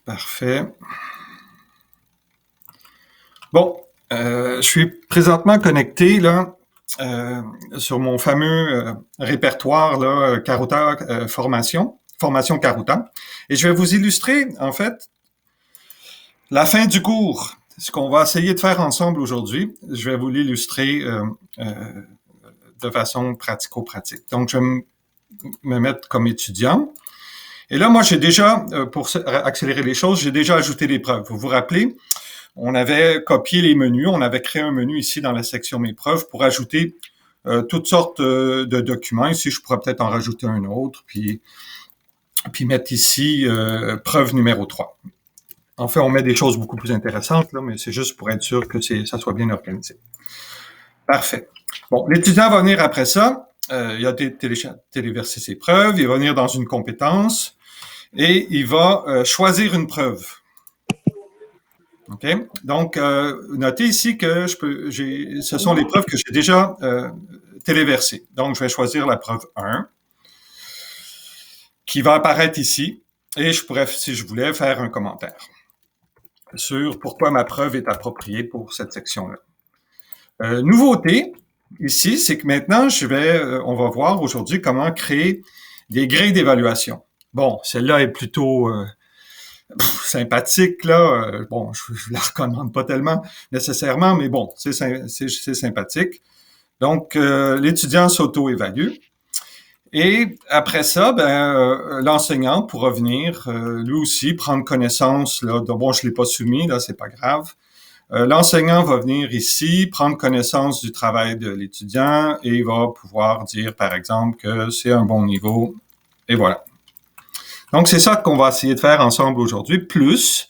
Parfait. Bon, je suis présentement connecté là sur mon fameux répertoire là, Karuta formation Karuta, et je vais vous illustrer en fait la fin du cours. Ce qu'on va essayer de faire ensemble aujourd'hui, je vais vous l'illustrer de façon pratico-pratique. Donc, je vais me mettre comme étudiant. Et là, moi, j'ai déjà, pour accélérer les choses, j'ai déjà ajouté les preuves. Vous vous rappelez, on avait copié les menus, on avait créé un menu ici dans la section Mes preuves pour ajouter toutes sortes de documents. Ici, je pourrais peut-être en rajouter un autre, puis mettre ici preuve numéro 3. En fait, on met des choses beaucoup plus intéressantes, là, mais c'est juste pour être sûr que ça soit bien organisé. Parfait. Bon, l'étudiant va venir après ça. Il a téléversé ses preuves, il va venir dans une compétence et il va choisir une preuve. OK? Donc, notez ici que ce sont les preuves que j'ai déjà téléversées. Donc, je vais choisir la preuve 1 qui va apparaître ici et je pourrais, si je voulais, faire un commentaire sur pourquoi ma preuve est appropriée pour cette section-là. Nouveauté, ici, c'est que maintenant, on va voir aujourd'hui comment créer des grilles d'évaluation. Bon, celle-là est plutôt sympathique, là. Bon, je la recommande pas tellement nécessairement, mais bon, c'est sympathique. Donc, l'étudiant s'auto-évalue. Et après ça, l'enseignant pourra venir, lui aussi, prendre connaissance, là. Bon, je l'ai pas soumis, là, c'est pas grave. L'enseignant va venir ici, prendre connaissance du travail de l'étudiant et il va pouvoir dire, par exemple, que c'est un bon niveau. Et voilà. Donc, c'est ça qu'on va essayer de faire ensemble aujourd'hui. Plus,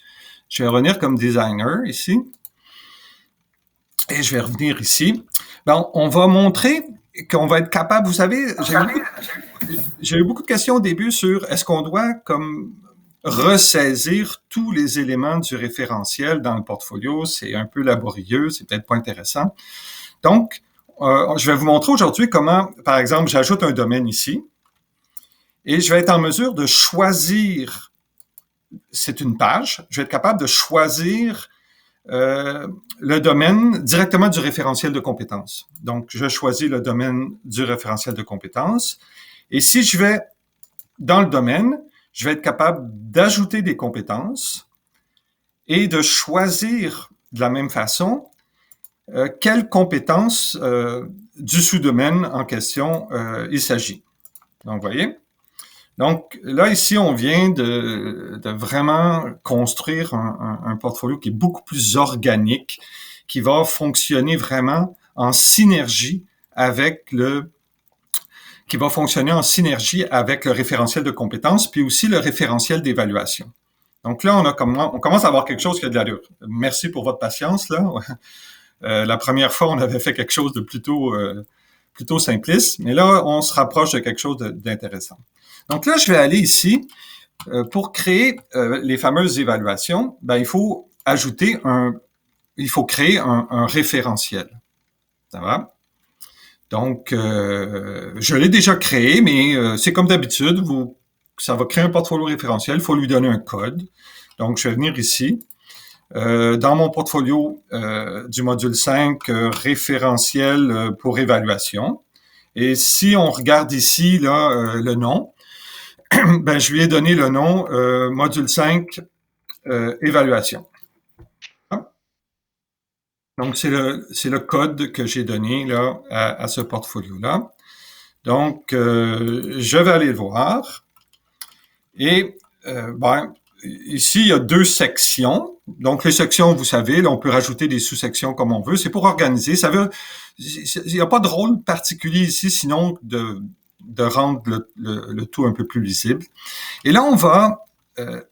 je vais revenir comme designer ici. Et je vais revenir ici. Donc, on va montrer qu'on va être capable, vous savez, j'ai eu beaucoup de questions au début sur est-ce qu'on doit comme ressaisir tous les éléments du référentiel dans le portfolio. C'est un peu laborieux, c'est peut-être pas intéressant. Donc, je vais vous montrer aujourd'hui comment, par exemple, j'ajoute un domaine ici et je vais être en mesure de choisir, c'est une page, je vais être capable de choisir le domaine directement du référentiel de compétences. Donc, je choisis le domaine du référentiel de compétences. Et si je vais dans le domaine, je vais être capable d'ajouter des compétences et de choisir de la même façon quelles compétences du sous-domaine en question il s'agit. Donc, vous voyez? Donc, là, ici, on vient de vraiment construire un portfolio qui est beaucoup plus organique, qui va fonctionner vraiment en synergie avec le référentiel de compétences, puis aussi le référentiel d'évaluation. Donc là, on commence à avoir quelque chose qui a de l'allure. Merci pour votre patience, là. La première fois, on avait fait quelque chose de plutôt simpliste, mais là, on se rapproche de quelque chose d'intéressant. Donc là, je vais aller ici. Pour créer les fameuses évaluations, il faut créer un référentiel. Ça va? Donc, je l'ai déjà créé, mais c'est comme d'habitude, ça va créer un portfolio référentiel, il faut lui donner un code. Donc, je vais venir ici. Dans mon portfolio du module 5, référentiel pour évaluation. Et si on regarde ici là, le nom, je lui ai donné le nom module 5 évaluation. Donc, c'est le code que j'ai donné là à ce portfolio-là. Donc, je vais aller le voir. Et ici, il y a 2 sections. Donc, les sections, vous savez, là, on peut rajouter des sous-sections comme on veut. C'est pour organiser. Il n'y a pas de rôle particulier ici, sinon de rendre le tout un peu plus lisible. Et là, on va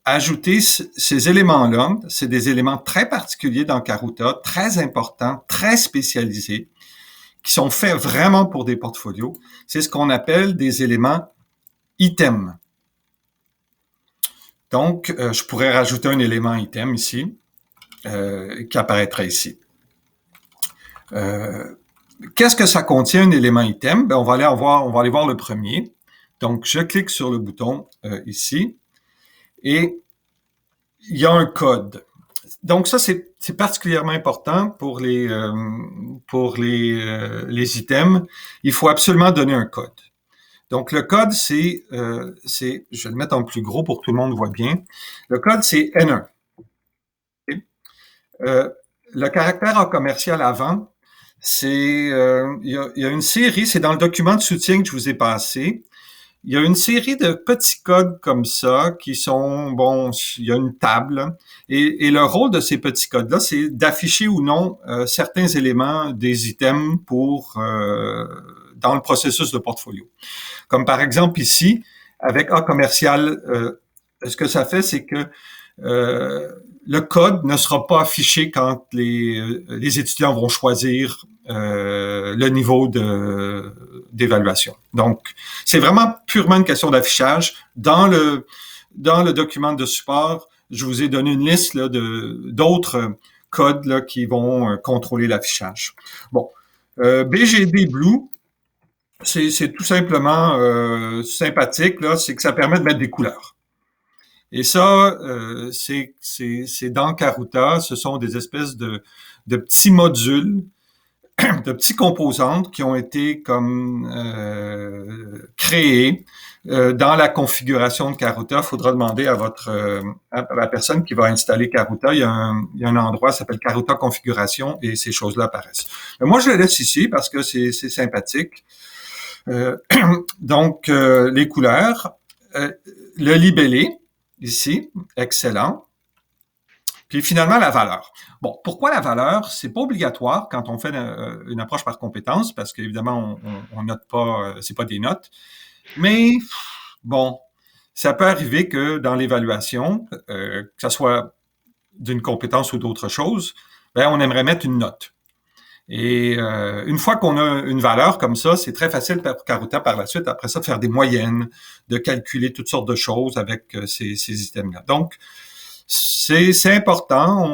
ajouter ces éléments-là. C'est des éléments très particuliers dans Karuta, très importants, très spécialisés, qui sont faits vraiment pour des portfolios. C'est ce qu'on appelle des éléments items. Donc, je pourrais rajouter un élément item ici, qui apparaîtra ici. Qu'est-ce que ça contient, un élément item? On va aller voir le premier. Donc, je clique sur le bouton ici. Et il y a un code. Donc ça, c'est particulièrement important pour les items. Il faut absolument donner un code. Donc le code, je vais le mettre en plus gros pour que tout le monde voit bien. Le code, c'est N1. Okay? Le caractère A commercial avant, il y a une série, c'est dans le document de soutien que je vous ai passé. Il y a une série de petits codes comme ça qui sont, bon, il y a une table. Et le rôle de ces petits codes-là, c'est d'afficher ou non certains éléments des items dans le processus de portfolio. Comme par exemple ici, avec A commercial, ce que ça fait, c'est que le code ne sera pas affiché quand les étudiants vont choisir le niveau d'évaluation. Donc, c'est vraiment purement une question d'affichage. Dans le document de support, je vous ai donné une liste là, d'autres codes là, qui vont contrôler l'affichage. Bon, BGD Blue, c'est tout simplement sympathique, là, c'est que ça permet de mettre des couleurs. Et ça, c'est dans Karuta, ce sont des espèces de petits modules, de petites composantes qui ont été comme créées dans la configuration de Karuta. Il faudra demander à la personne qui va installer Karuta. Il y a un endroit qui s'appelle Karuta configuration et ces choses-là apparaissent. Mais moi, je le laisse ici parce que c'est sympathique. Donc, les couleurs, le libellé, ici, excellent. Puis finalement, la valeur. Bon, pourquoi la valeur? C'est pas obligatoire quand on fait une approche par compétence, parce qu'évidemment, on note pas, c'est pas des notes. Mais bon, ça peut arriver que dans l'évaluation, que ce soit d'une compétence ou d'autre chose, ben, on aimerait mettre une note. Et une fois qu'on a une valeur comme ça, c'est très facile pour Karuta par la suite, après ça, de faire des moyennes, de calculer toutes sortes de choses avec ces items-là. Donc, c'est important,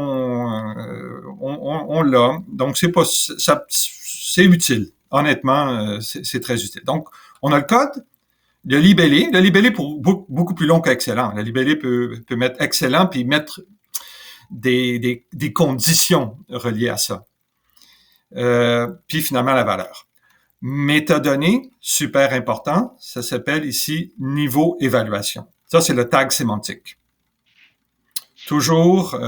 on l'a. Donc, c'est utile. Honnêtement, c'est très utile. Donc, on a le code, le libellé. Le libellé pour beaucoup plus long qu'excellent. Le libellé peut mettre excellent puis mettre des conditions reliées à ça. Puis finalement la valeur. Métadonnées, super important, ça s'appelle ici niveau évaluation. Ça, c'est le tag sémantique. Toujours,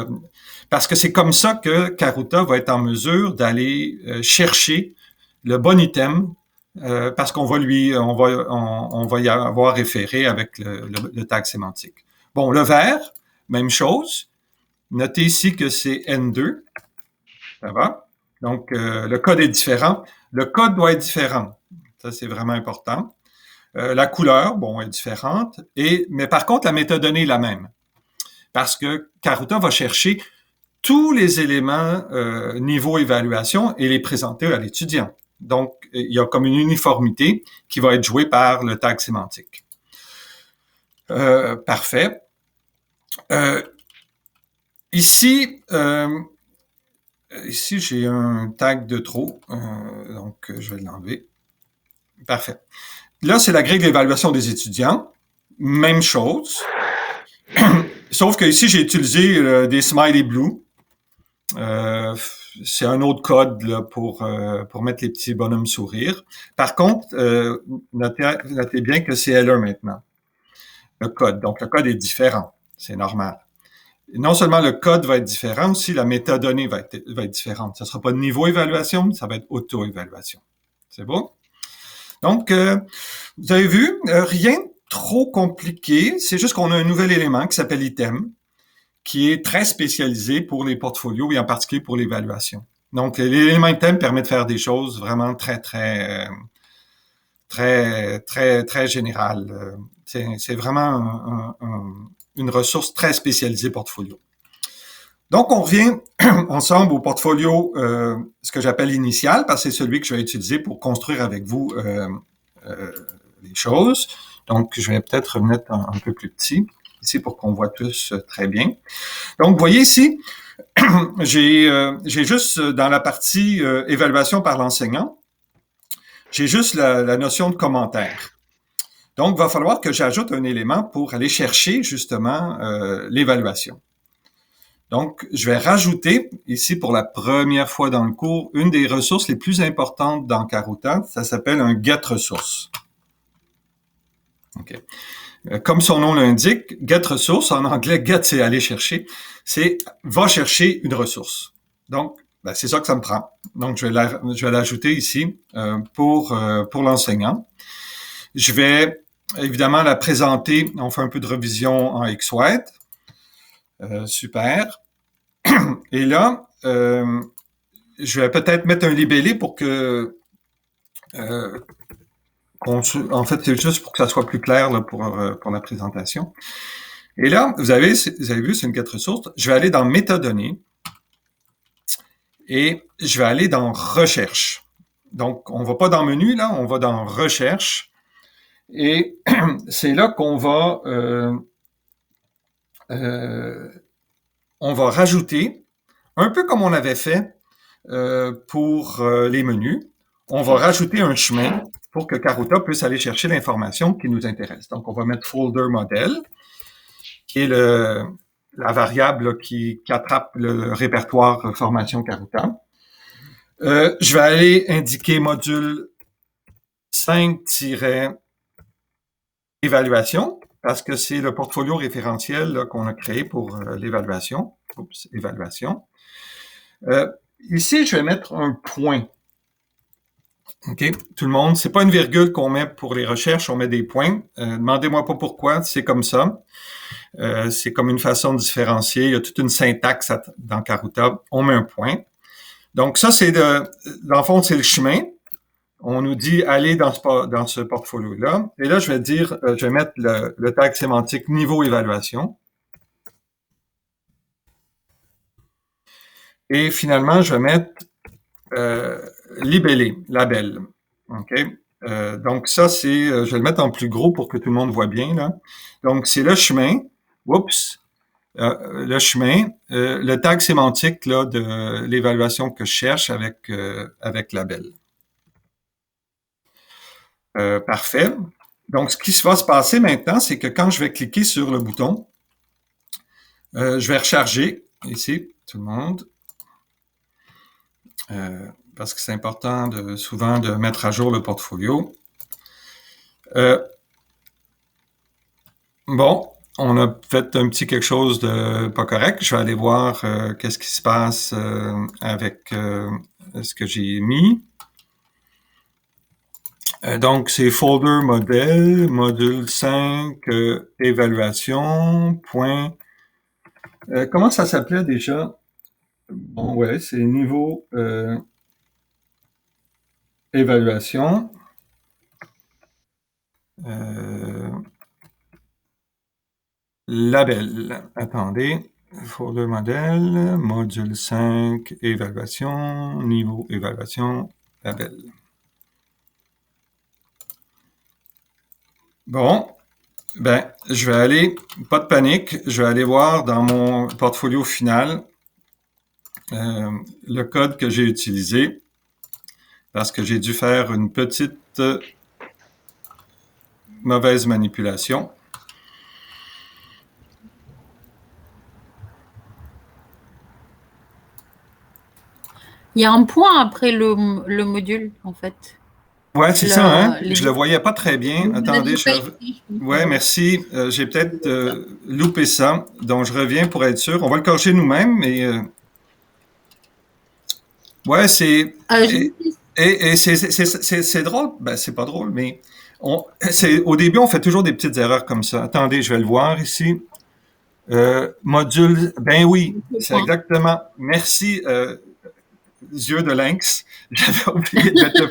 parce que c'est comme ça que Karuta va être en mesure d'aller chercher le bon item, parce qu'on va on va y avoir référé avec le tag sémantique. Bon, le vert, même chose. Notez ici que c'est N2. Ça va? Donc, le code est différent. Le code doit être différent. Ça, c'est vraiment important. La couleur, bon, est différente. Mais par contre, la métadonnée est la même. Parce que Karuta va chercher tous les éléments niveau évaluation et les présenter à l'étudiant. Donc, il y a comme une uniformité qui va être jouée par le tag sémantique. Parfait. Ici, j'ai un tag de trop, donc je vais l'enlever. Parfait. Là, c'est la grille d'évaluation des étudiants. Même chose. Sauf que ici, j'ai utilisé des smiley blue. C'est un autre code là, pour mettre les petits bonhommes sourire. Par contre, notez bien que c'est L1 maintenant. Le code. Donc, le code est différent. C'est normal. Non seulement le code va être différent, aussi la métadonnée va être différente. Ça ne sera pas niveau évaluation, mais ça va être auto-évaluation. C'est beau? Donc, vous avez vu, rien de trop compliqué. C'est juste qu'on a un nouvel élément qui s'appelle item, qui est très spécialisé pour les portfolios et en particulier pour l'évaluation. Donc, l'élément item permet de faire des choses vraiment très générales. C'est vraiment une ressource très spécialisée portfolio. Donc, on revient ensemble au portfolio, ce que j'appelle initial, parce que c'est celui que je vais utiliser pour construire avec vous les choses. Donc, je vais peut-être remettre un peu plus petit, ici, pour qu'on voit tous très bien. Donc, vous voyez ici, j'ai juste dans la partie évaluation par l'enseignant, j'ai juste la notion de commentaire. Donc, il va falloir que j'ajoute un élément pour aller chercher justement l'évaluation. Donc, je vais rajouter ici pour la première fois dans le cours une des ressources les plus importantes dans Karuta. Ça s'appelle un get ressource. OK. Comme son nom l'indique, get ressource, en anglais, get, c'est aller chercher, c'est va chercher une ressource. Donc, ben, c'est ça que ça me prend. Donc, je vais l'ajouter ici pour l'enseignant. Je vais évidemment la présenter. On fait un peu de revision en XWhite. Super. Et là, je vais peut-être mettre un libellé pour que en fait, c'est juste pour que ça soit plus clair là, pour la présentation. Et là, vous avez vu, c'est une get ressource. Je vais aller dans métadonnées et je vais aller dans recherche. Donc, on va pas dans menu, là, on va dans recherche. Et c'est là qu'on va rajouter, un peu comme on avait fait pour les menus, on va rajouter un chemin pour que Karuta puisse aller chercher l'information qui nous intéresse. Donc, on va mettre folder modèle, qui est la variable là, qui attrape le répertoire formation Karuta. Je vais aller indiquer module 5-évaluation, parce que c'est le portfolio référentiel là, qu'on a créé pour l'évaluation. Oups, évaluation. Ici, je vais mettre un point. OK, tout le monde, c'est pas une virgule qu'on met pour les recherches, on met des points. Demandez-moi pas pourquoi, c'est comme ça. C'est comme une façon de différencier. Il y a toute une syntaxe dans Karuta. On met un point. Donc ça, dans le fond, c'est le chemin. On nous dit aller dans ce portfolio-là. Et là, je vais mettre le tag sémantique niveau évaluation. Et finalement, je vais mettre libellé, label. OK? Donc ça, je vais le mettre en plus gros pour que tout le monde voit bien, là. Donc, c'est le chemin. Oups! Le chemin, le tag sémantique là, de l'évaluation que je cherche avec label. Parfait. Donc, ce qui va se passer maintenant, c'est que quand je vais cliquer sur le bouton, je vais recharger ici, tout le monde. Parce que c'est important souvent de mettre à jour le portfolio. Bon, on a fait un petit quelque chose de pas correct. Je vais aller voir qu'est-ce qui se passe avec ce que j'ai mis. Donc, c'est folder modèle, module 5, évaluation, point. Comment ça s'appelait déjà? Bon, ouais, c'est niveau évaluation. Label. Attendez. Folder modèle, module 5, évaluation, niveau évaluation, label. Bon, ben, je vais aller, pas de panique, je vais aller voir dans mon portfolio final le code que j'ai utilisé parce que j'ai dû faire une petite mauvaise manipulation. Il y a un point après le module, en fait. Ouais, c'est ça, hein? Je le voyais pas très bien. Attendez, ouais, merci. J'ai peut-être loupé ça. Donc, je reviens pour être sûr. On va le corriger nous-mêmes, mais ouais, c'est et c'est drôle. Ben, c'est pas drôle, mais au début, on fait toujours des petites erreurs comme ça. Attendez, je vais le voir ici. Module, ben oui, c'est exactement. Merci, yeux de lynx. J'avais oublié de mettre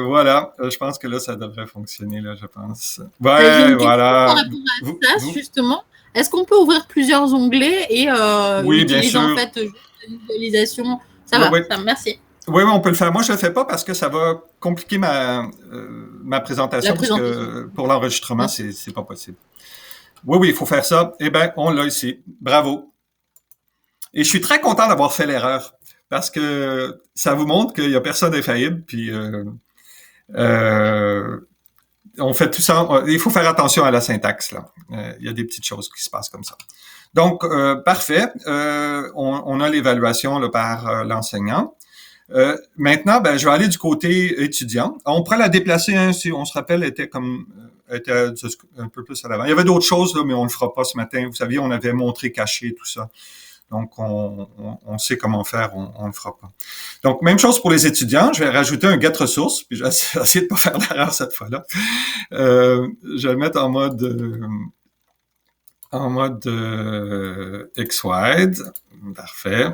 voilà, je pense que là, ça devrait fonctionner, là, je pense. Ouais, voilà. Par rapport à ça, justement, est-ce qu'on peut ouvrir plusieurs onglets et oui, utiliser en fait juste la visualisation? Ça va, ça, merci. Oui, on peut le faire. Moi, je le fais pas parce que ça va compliquer ma présentation, parce que pour l'enregistrement, c'est pas possible. Oui, oui, il faut faire ça. Eh bien, on l'a ici. Bravo. Et je suis très content d'avoir fait l'erreur parce que ça vous montre qu'il n'y a personne d'infaillible. Puis on fait tout ça. Il faut faire attention à la syntaxe, là. Il y a des petites choses qui se passent comme ça. Donc, parfait. On a l'évaluation là, par l'enseignant. Maintenant, ben, je vais aller du côté étudiant. On pourrait la déplacer, hein, si on se rappelle, était un peu plus à l'avant. Il y avait d'autres choses, là, mais on ne le fera pas ce matin. Vous savez, on avait montré caché tout ça. Donc, on sait comment faire, on le fera pas. Donc, même chose pour les étudiants. Je vais rajouter un get ressources, puis je vais essayer de pas faire d'erreur cette fois-là. Je vais le mettre en mode XWide. Parfait.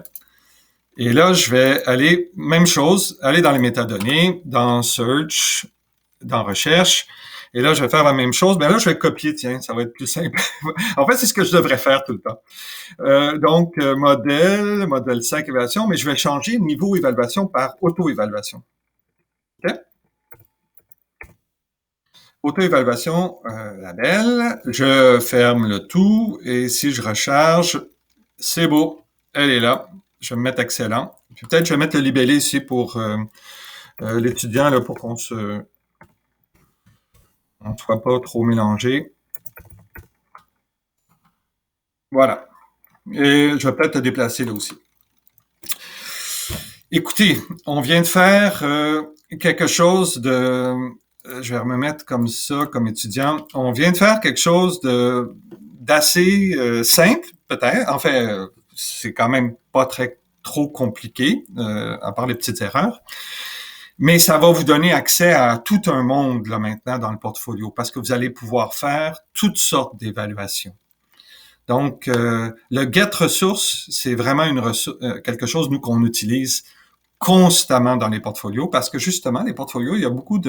Et là, je vais aller, même chose, aller dans les métadonnées, dans Search, dans Recherche. Et là, je vais faire la même chose. Mais là, je vais copier, tiens, ça va être plus simple. En fait, c'est ce que je devrais faire tout le temps. Donc, modèle 5 évaluation, mais je vais changer niveau évaluation par auto-évaluation. OK? Auto-évaluation, label. Je ferme le tout et si je recharge, c'est beau. Elle est là. Je vais me mettre excellent. Puis peut-être je vais mettre le libellé ici pour l'étudiant là, pour qu'on ne soit pas trop mélangé. Voilà. Et je vais peut-être le déplacer là aussi. Écoutez, on vient de faire quelque chose de... je vais me mettre comme ça, comme étudiant. On vient de faire quelque chose d'assez simple, peut-être. En fait, c'est quand même pas trop compliqué, à part les petites erreurs. Mais ça va vous donner accès à tout un monde là maintenant dans le portfolio parce que vous allez pouvoir faire toutes sortes d'évaluations. Donc, le get ressources, c'est vraiment quelque chose, nous, qu'on utilise constamment dans les portfolios parce que, justement, les portfolios, il y a beaucoup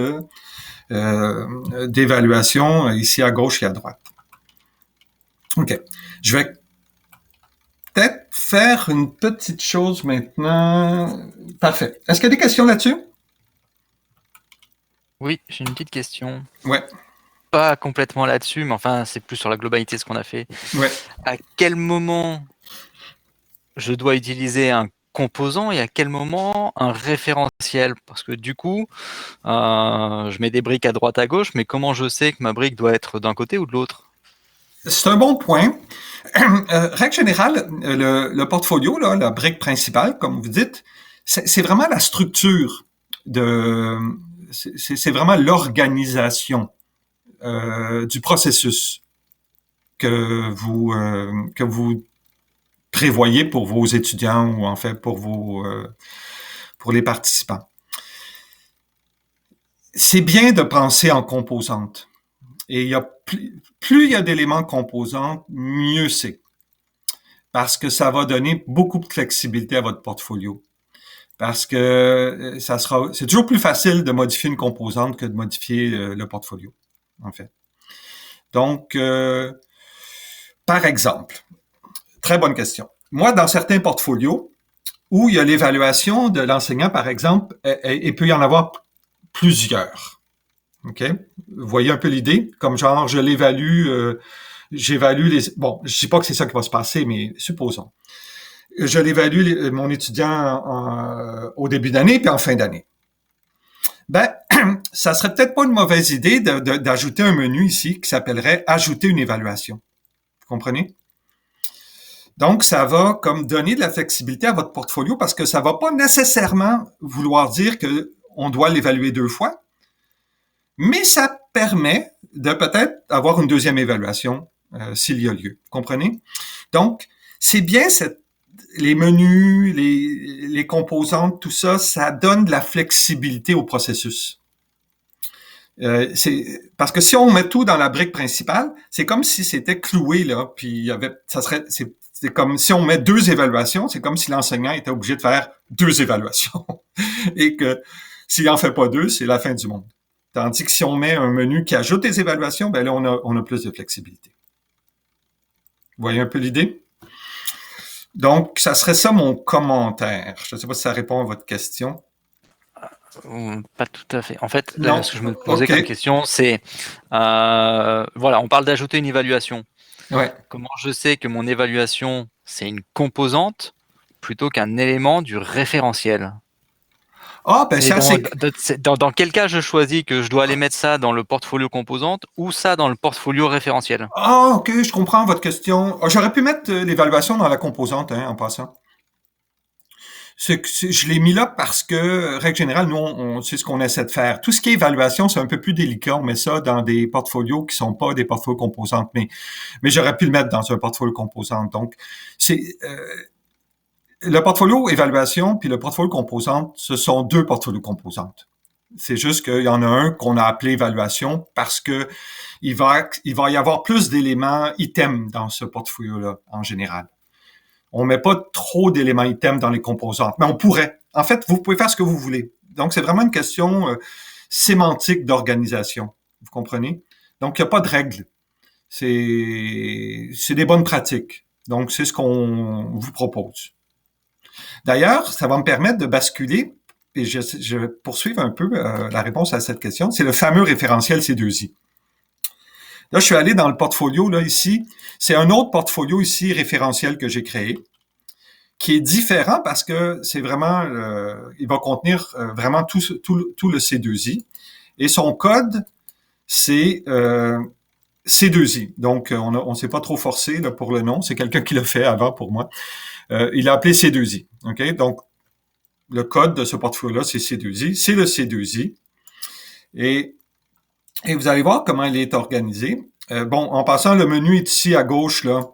d'évaluations ici à gauche et à droite. OK. Je vais peut-être faire une petite chose maintenant. Parfait. Est-ce qu'il y a des questions là-dessus? Oui, j'ai une petite question. Ouais. Pas complètement là-dessus, mais enfin, c'est plus sur la globalité de ce qu'on a fait. Ouais. À quel moment je dois utiliser un composant et à quel moment un référentiel? Parce que du coup, je mets des briques à droite à gauche, mais comment je sais que ma brique doit être d'un côté ou de l'autre? C'est un bon point. Règle générale, le portfolio, là, la brique principale, comme vous dites, c'est vraiment la structure c'est vraiment l'organisation du processus que vous prévoyez pour vos étudiants ou en fait pour les participants. C'est bien de penser en composantes. Et il y a plus il y a d'éléments composants, mieux c'est. Parce que ça va donner beaucoup de flexibilité à votre portfolio. Parce que c'est toujours plus facile de modifier une composante que de modifier le portfolio, en fait. Donc, par exemple, très bonne question. Moi, dans certains portfolios où il y a l'évaluation de l'enseignant, par exemple, il peut y en avoir plusieurs. OK? Vous voyez un peu l'idée? Comme genre, je l'évalue, j'évalue les... Bon, je dis pas que c'est ça qui va se passer, mais supposons. Je l'évalue, mon étudiant, au début d'année puis en fin d'année. Ben, ça serait peut-être pas une mauvaise idée d'ajouter un menu ici qui s'appellerait « Ajouter une évaluation ». Vous comprenez? Donc, ça va comme donner de la flexibilité à votre portfolio parce que ça va pas nécessairement vouloir dire qu'on doit l'évaluer 2 fois, mais ça permet de peut-être avoir une deuxième évaluation s'il y a lieu. Vous comprenez? Donc, c'est bien les menus, les composantes, tout ça, ça donne de la flexibilité au processus. Parce que si on met tout dans la brique principale, c'est comme si c'était cloué là, puis c'est comme si on met 2 évaluations, c'est comme si l'enseignant était obligé de faire 2 évaluations et que s'il en fait pas 2, c'est la fin du monde. Tandis que si on met un menu qui ajoute des évaluations, ben là on a plus de flexibilité. Vous voyez un peu l'idée? Donc, ça serait ça mon commentaire. Je ne sais pas si ça répond à votre question. Pas tout à fait. En fait, là, ce que je me posais comme question, c'est, voilà, on parle d'ajouter une évaluation. Ouais. Comment je sais que mon évaluation, c'est une composante plutôt qu'un élément du référentiel? Ah, ben Et c'est assez... dans quel cas je choisis que je dois aller mettre ça dans le portfolio composante ou ça dans le portfolio référentiel? Ah, OK, je comprends votre question. Ah, j'aurais pu mettre l'évaluation dans la composante, hein, en passant. Je l'ai mis là parce que, règle générale, nous, c'est ce qu'on essaie de faire. Tout ce qui est évaluation, c'est un peu plus délicat. On met ça dans des portfolios qui sont pas des portfolios composantes, mais j'aurais pu le mettre dans un portfolio composante. Donc, c'est le portfolio évaluation puis le portfolio composante, ce sont deux portfolios composantes. C'est juste qu'il y en a un qu'on a appelé évaluation parce que il va y avoir plus d'éléments items dans ce portfolio-là, en général. On met pas trop d'éléments items dans les composantes, mais on pourrait. En fait, vous pouvez faire ce que vous voulez. Donc, c'est vraiment une question sémantique d'organisation. Vous comprenez? Donc, il n'y a pas de règles. C'est des bonnes pratiques. Donc, c'est ce qu'on vous propose. D'ailleurs, ça va me permettre de basculer, et je vais poursuivre un peu la réponse à cette question. C'est le fameux référentiel C2I. Là, je suis allé dans le portfolio, là, ici. C'est un autre portfolio ici, référentiel, que j'ai créé, qui est différent parce que c'est vraiment, il va contenir vraiment tout le C2I. Et son code, c'est C2I. Donc, on s'est pas trop forcé là, pour le nom. C'est quelqu'un qui l'a fait avant pour moi. Il a appelé C2I. OK? Donc, le code de ce portfolio-là, c'est C2I. C'est le C2I. Et vous allez voir comment il est organisé. Bon, en passant, le menu est ici à gauche, là.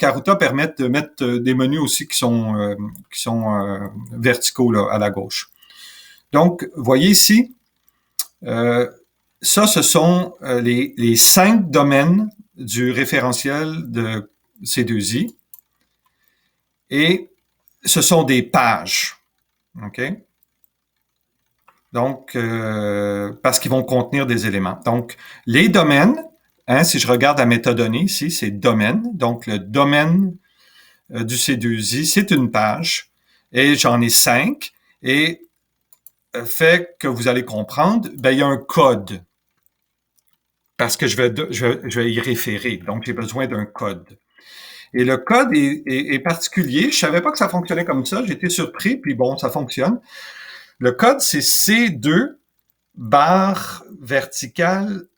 Karuta permet de mettre des menus aussi qui sont verticaux là, à la gauche. Donc, voyez ici, ça, ce sont les 5 domaines du référentiel de C2I. Et ce sont des pages. OK? Donc, parce qu'ils vont contenir des éléments. Donc, les domaines, hein, si je regarde la métadonnée ici, c'est domaine. Donc, le domaine du C2I, c'est une page. Et j'en ai 5. Et fait que vous allez comprendre, ben, il y a un code. Parce que je vais y référer. Donc, j'ai besoin d'un code. Et le code est particulier. Je savais pas que ça fonctionnait comme ça. J'ai été surpris, puis bon, ça fonctionne. Le code, c'est C2 barre verticale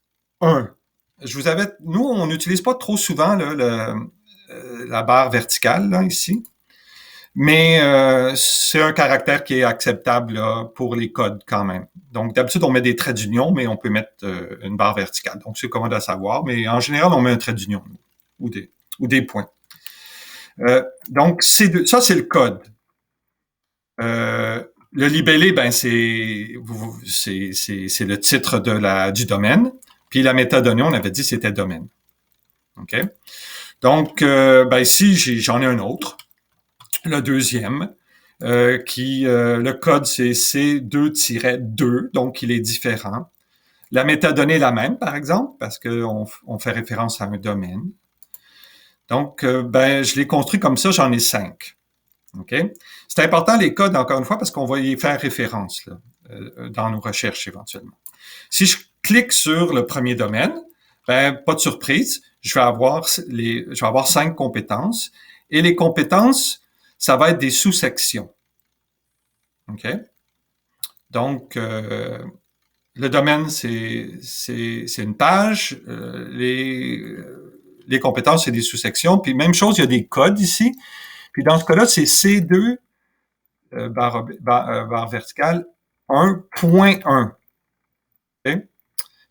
1. Nous, on n'utilise pas trop souvent là, la barre verticale là, ici, mais c'est un caractère qui est acceptable là, pour les codes quand même. Donc, d'habitude, on met des traits d'union, mais on peut mettre une barre verticale. Donc, c'est commode à savoir, mais en général, on met un trait d'union ou des points. Donc, ça, c'est le code. Le libellé, ben c'est le titre du domaine. Puis la métadonnée, on avait dit c'était domaine. OK? Donc, ben ici, j'en ai un autre. Le deuxième, le code, c'est C2-2, donc il est différent. La métadonnée est la même, par exemple, parce qu'on fait référence à un domaine. Donc, ben, je l'ai construit comme ça, j'en ai 5. OK? C'est important, les codes, encore une fois, parce qu'on va y faire référence là, dans nos recherches éventuellement. Si je clique sur le premier domaine, ben, pas de surprise, je vais avoir 5 compétences. Et les compétences, ça va être des sous-sections. OK? Donc, le domaine, c'est une page. Les compétences, c'est des sous-sections. Puis même chose, il y a des codes ici. Puis dans ce cas-là, c'est C2 barre verticale 1.1. Okay?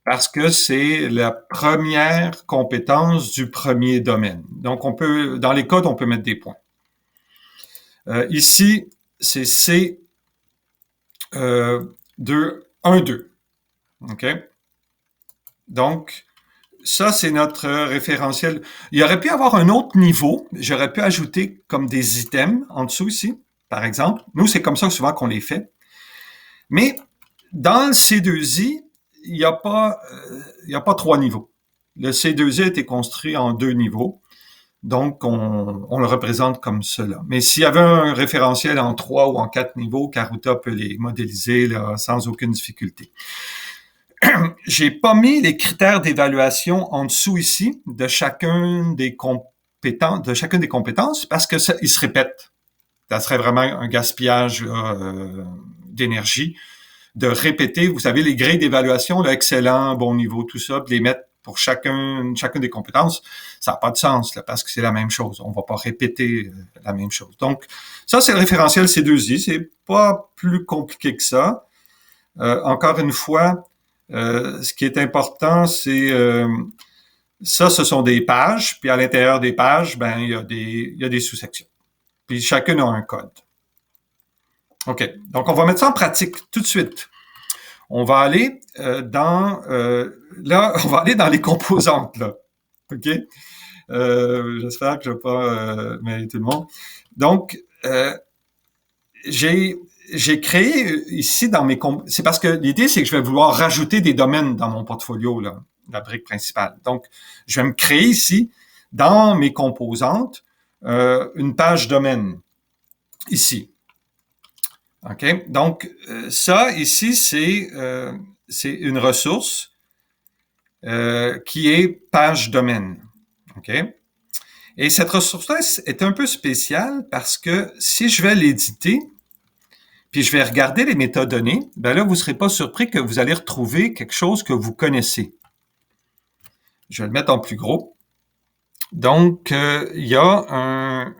Parce que c'est la première compétence du premier domaine. Donc, dans les codes, on peut mettre des points. Ici, c'est C 1.2. OK? Donc, ça, c'est notre référentiel. Il y aurait pu avoir un autre niveau. J'aurais pu ajouter comme des items en dessous ici, par exemple. Nous, c'est comme ça souvent qu'on les fait. Mais dans le C2I, il n'y a pas 3 niveaux. Le C2I a été construit en 2 niveaux. Donc, on le représente comme cela. Mais s'il y avait un référentiel en 3 ou en 4 niveaux, Karuta peut les modéliser là, sans aucune difficulté. J'ai pas mis les critères d'évaluation en dessous ici de chacune des compétences parce que ils se répètent. Ça serait vraiment un gaspillage d'énergie de répéter, vous savez, les grilles d'évaluation, là, excellent, bon niveau, tout ça, de les mettre pour chacune des compétences, ça n'a pas de sens, là, parce que c'est la même chose. On ne va pas répéter la même chose. Donc, ça, c'est le référentiel C2I. C'est pas plus compliqué que ça. Encore une fois, ce qui est important, c'est ça, ce sont des pages, puis à l'intérieur des pages, ben il y a des sous-sections. Puis chacune a un code. OK. Donc, on va mettre ça en pratique tout de suite. On va aller là, on va aller dans les composantes, là. OK? J'espère que je ne vais pas mêler tout le monde. Donc, j'ai créé ici dans mes c'est parce que l'idée, c'est que je vais vouloir rajouter des domaines dans mon portfolio, là, la brique principale. Donc, je vais me créer ici, dans mes composantes, une page domaine, ici. OK? Donc, ça, ici, c'est une ressource qui est page domaine. OK? Et cette ressource-là est un peu spéciale parce que si je vais l'éditer, puis je vais regarder les métadonnées, ben là, vous ne serez pas surpris que vous allez retrouver quelque chose que vous connaissez. Je vais le mettre en plus gros. Donc, il y a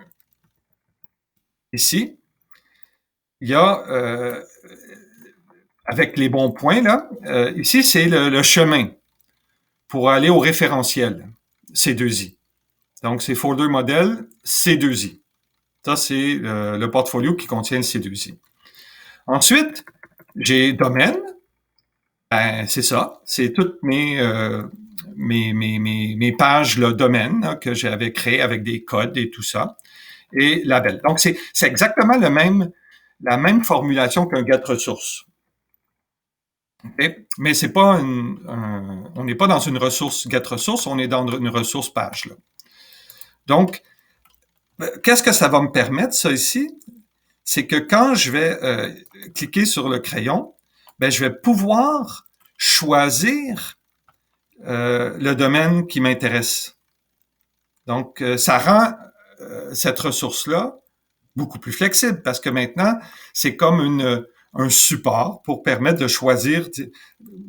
ici, il y a, avec les bons points, là, ici, c'est le chemin pour aller au référentiel C2I. Donc, c'est folder modèle C2I. Ça, c'est le portfolio qui contient le C2I. Ensuite, j'ai domaine. Ben, c'est ça. C'est toutes mes pages là, domaine là, que j'avais créées avec des codes et tout ça. Et label. Donc, c'est exactement la même formulation qu'un get ressource. Okay? Mais c'est pas on n'est pas dans une ressource get ressource, on est dans une ressource page. Là. Donc, qu'est-ce que ça va me permettre, ça ici? C'est que quand je vais cliquer sur le crayon, ben, je vais pouvoir choisir le domaine qui m'intéresse. Donc, ça rend cette ressource-là beaucoup plus flexible parce que maintenant, c'est comme un support pour permettre de choisir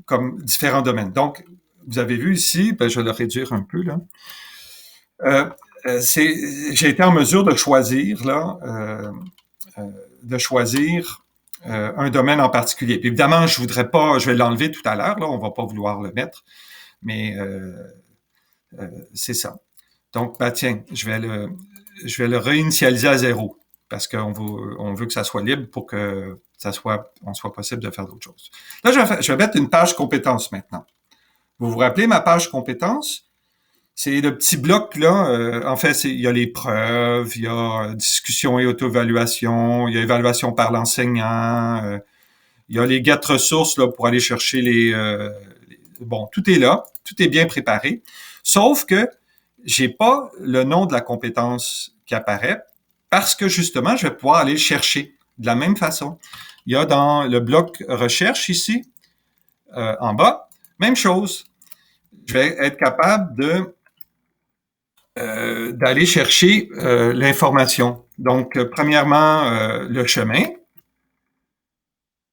comme différents domaines. Donc, vous avez vu ici, ben, je vais le réduire un peu, là. J'ai été en mesure de choisir, là, un domaine en particulier. Puis évidemment, je vais l'enlever tout à l'heure, là, on va pas vouloir le mettre, mais c'est ça. Donc, ben, tiens, je vais le réinitialiser à 0 parce qu'on veut que ça soit libre pour que on soit possible de faire d'autres choses. Là, je vais mettre une page compétences maintenant. Vous vous rappelez ma page compétences? C'est le petit bloc là. En fait, il y a les preuves, il y a discussion et auto-évaluation, il y a évaluation par l'enseignant, il y a les get ressources là pour aller chercher bon, tout est là, tout est bien préparé. Sauf que j'ai pas le nom de la compétence qui apparaît parce que justement, je vais pouvoir aller le chercher de la même façon. Il y a dans le bloc recherche ici, en bas, même chose. Je vais être capable d'aller chercher l'information. Donc, premièrement, le chemin.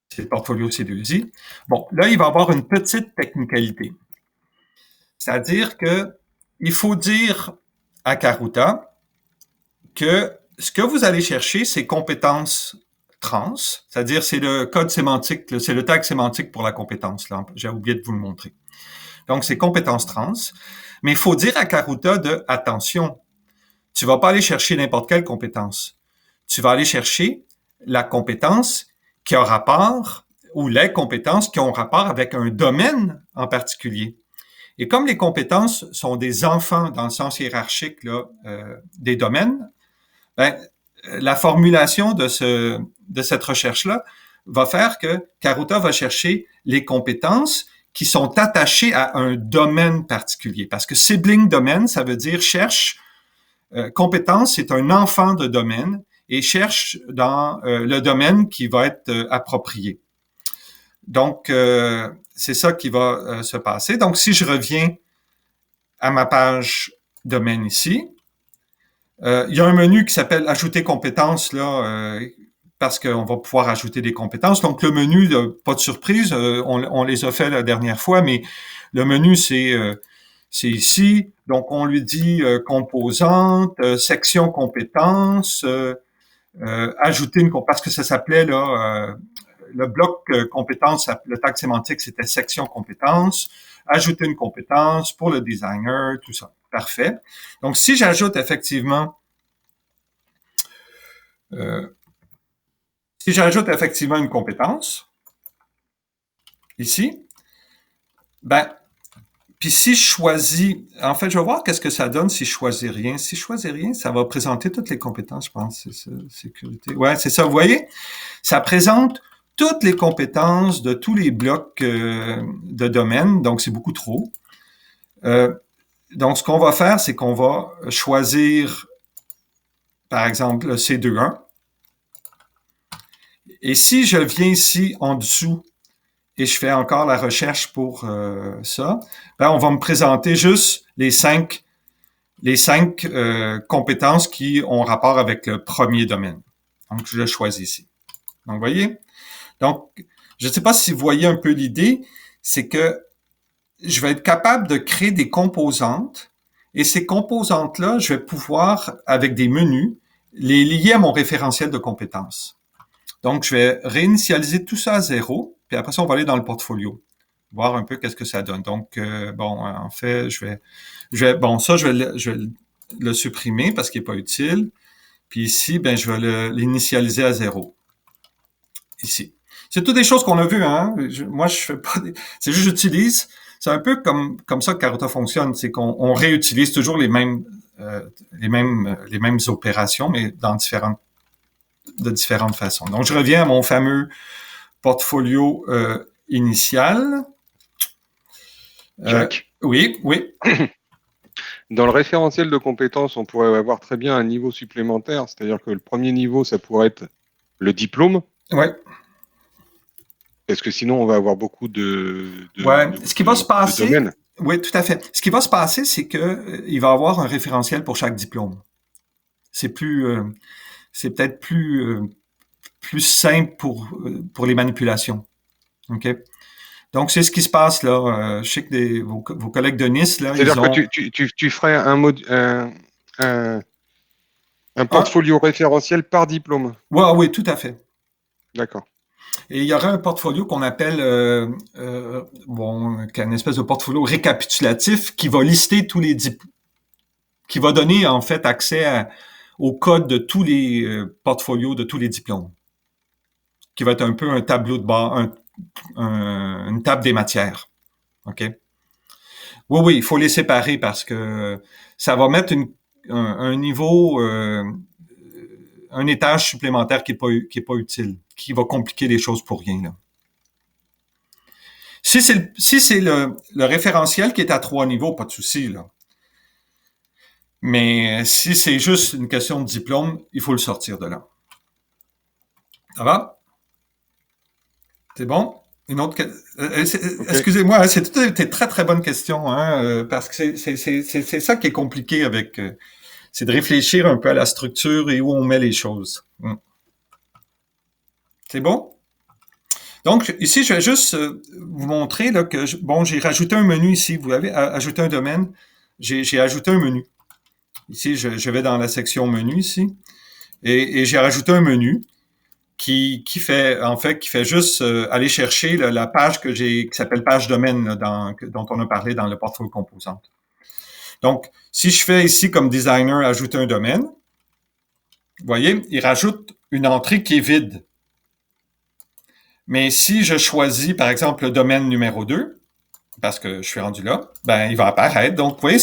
C'est le portfolio C2I. Bon, là, il va y avoir une petite technicalité. C'est-à-dire que il faut dire à Karuta que ce que vous allez chercher, c'est compétences trans, c'est-à-dire c'est le code sémantique, c'est le tag sémantique pour la compétence. Là, j'ai oublié de vous le montrer. Donc, c'est compétences trans. Mais il faut dire à Karuta attention, tu vas pas aller chercher n'importe quelle compétence. Tu vas aller chercher la compétence qui a rapport ou les compétences qui ont rapport avec un domaine en particulier. Et comme les compétences sont des enfants dans le sens hiérarchique là, des domaines, ben, la formulation de cette recherche-là va faire que Karuta va chercher les compétences qui sont attachées à un domaine particulier. Parce que sibling domaine, ça veut dire cherche, compétence, c'est un enfant de domaine et cherche dans le domaine qui va être approprié. Donc, c'est ça qui va se passer. Donc, si je reviens à ma page domaine ici, il y a un menu qui s'appelle « Ajouter compétences » là, parce qu'on va pouvoir ajouter des compétences. Donc, le menu, pas de surprise, on les a fait la dernière fois, mais le menu, c'est ici. Donc, on lui dit composante, section compétences, ajouter parce que ça s'appelait là le bloc compétences, le tag sémantique, c'était section compétences, ajouter une compétence pour le designer, tout ça. Parfait. Donc, si j'ajoute effectivement une compétence, ici, ben, puis si je choisis, en fait, je vais voir qu'est-ce que ça donne si je choisis rien. Si je choisis rien, ça va présenter toutes les compétences, je pense. C'est ça, sécurité. Ouais, c'est ça. Vous voyez, ça présente toutes les compétences de tous les blocs de domaine, donc c'est beaucoup trop. Donc, ce qu'on va faire, c'est qu'on va choisir, par exemple, le C21. Et si je viens ici en dessous et je fais encore la recherche pour ça, ben on va me présenter juste les cinq compétences qui ont rapport avec le premier domaine. Donc, je le choisis ici. Donc, vous voyez? Donc, je ne sais pas si vous voyez un peu l'idée, c'est que je vais être capable de créer des composantes et ces composantes-là, je vais pouvoir, avec des menus, les lier à mon référentiel de compétences. Donc, je vais réinitialiser tout ça à 0, puis après ça, on va aller dans le portfolio, voir un peu qu'est-ce que ça donne. Donc, bon, en fait, je vais le supprimer parce qu'il n'est pas utile. Puis ici, ben, je vais l'initialiser à 0. Ici. C'est toutes des choses qu'on a vues, hein. Moi, je fais pas c'est juste j'utilise. C'est un peu comme ça que Carota fonctionne, c'est qu'on réutilise toujours les mêmes opérations, mais de différentes façons. Donc, je reviens à mon fameux portfolio initial. Jacques, Oui. dans le référentiel de compétences, on pourrait avoir très bien un niveau supplémentaire, c'est-à-dire que le premier niveau, ça pourrait être le diplôme. Oui. Parce que sinon, on va avoir beaucoup Ce qui va se passer, domaines. Oui, tout à fait. Ce qui va se passer, c'est que il va y avoir un référentiel pour chaque diplôme. C'est peut-être plus simple pour les manipulations. OK? Donc, c'est ce qui se passe là. Je sais que vos collègues de Nice, là, c'est-à-dire que tu ferais un portfolio référentiel par diplôme. Ouais, oui, tout à fait. D'accord. Et il y aurait un portfolio qu'on appelle, une espèce de portfolio récapitulatif qui va lister tous les qui va donner en fait accès au code de tous les portfolios de tous les diplômes, qui va être un peu un tableau de bord, une table des matières. OK? Oui, il faut les séparer parce que ça va mettre un niveau, un étage supplémentaire qui est pas utile, qui va compliquer les choses pour rien, là. Si c'est le référentiel qui est à 3 niveaux, pas de souci, là. Mais si c'est juste une question de diplôme, il faut le sortir de là. Ça va? C'est bon? Une autre excusez-moi, c'est toutes des très très bonnes questions, hein, parce que c'est ça qui est compliqué avec c'est de réfléchir un peu à la structure et où on met les choses. C'est bon? Donc, ici, je vais juste vous montrer là, que j'ai rajouté un menu ici. Vous avez ajouté un domaine. J'ai ajouté un menu. Ici, je vais dans la section menu ici. Et j'ai rajouté un menu qui fait juste aller chercher la page qui s'appelle page domaine là, dont on a parlé dans le portfolio composante. Donc, si je fais ici comme designer ajouter un domaine, vous voyez, il rajoute une entrée qui est vide. Mais si je choisis, par exemple, le domaine numéro 2, parce que je suis rendu là, ben il va apparaître. Donc, vous voyez,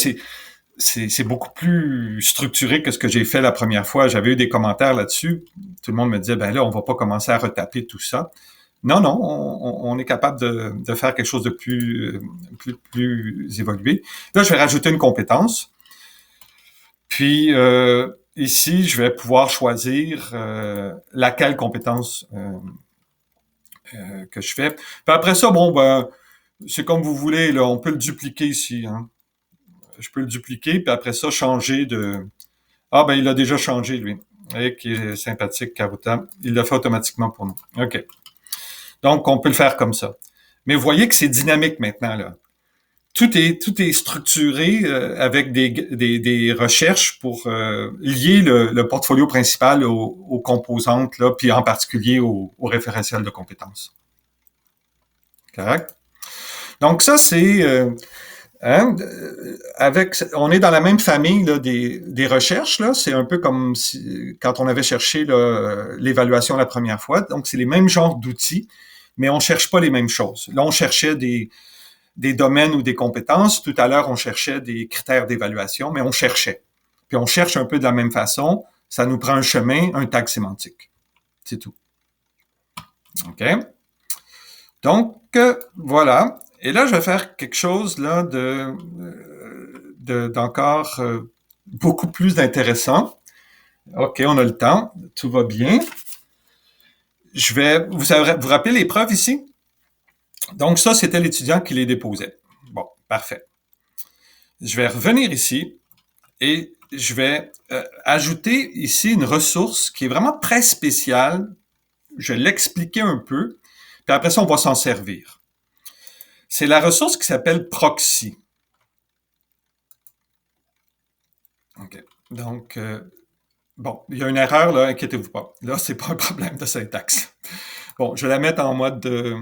c'est beaucoup plus structuré que ce que j'ai fait la première fois. J'avais eu des commentaires là-dessus. Tout le monde me disait, ben là, on va pas commencer à retaper tout ça. Non, on est capable de faire quelque chose de plus évolué. Là, je vais rajouter une compétence. Puis, ici, je vais pouvoir choisir laquelle compétence que je fais. Puis après ça, c'est comme vous voulez, là, on peut le dupliquer ici, hein. Je peux le dupliquer, puis après ça, changer de... Ah, ben, il a déjà changé, lui. Et qui est sympathique, Karuta. Il le fait automatiquement pour nous. OK. Donc, on peut le faire comme ça. Mais vous voyez que c'est dynamique maintenant, là. Tout est structuré avec des recherches pour lier le portfolio principal aux composantes, là, puis en particulier au référentiel de compétences. Correct? Donc ça, c'est on est dans la même famille là, des recherches. Là, c'est un peu comme quand on avait cherché l'évaluation la première fois. Donc, c'est les mêmes genres d'outils, mais on cherche pas les mêmes choses. Là, on cherchait des domaines ou des compétences. Tout à l'heure, on cherchait des critères d'évaluation, mais on cherchait. Puis on cherche un peu de la même façon. Ça nous prend un chemin, un tag sémantique. C'est tout. OK? Donc, voilà. Et là, je vais faire quelque chose là d'encore beaucoup plus intéressant. OK, on a le temps. Tout va bien. Vous rappelez les preuves ici? Donc, ça, c'était l'étudiant qui les déposait. Bon, parfait. Je vais revenir ici et je vais ajouter ici une ressource qui est vraiment très spéciale. Je vais l'expliquer un peu, puis après ça, on va s'en servir. C'est la ressource qui s'appelle proxy. OK. Donc, bon, il y a une erreur, là, inquiétez-vous pas. Là, c'est pas un problème de syntaxe. Bon, je vais la mettre en mode de...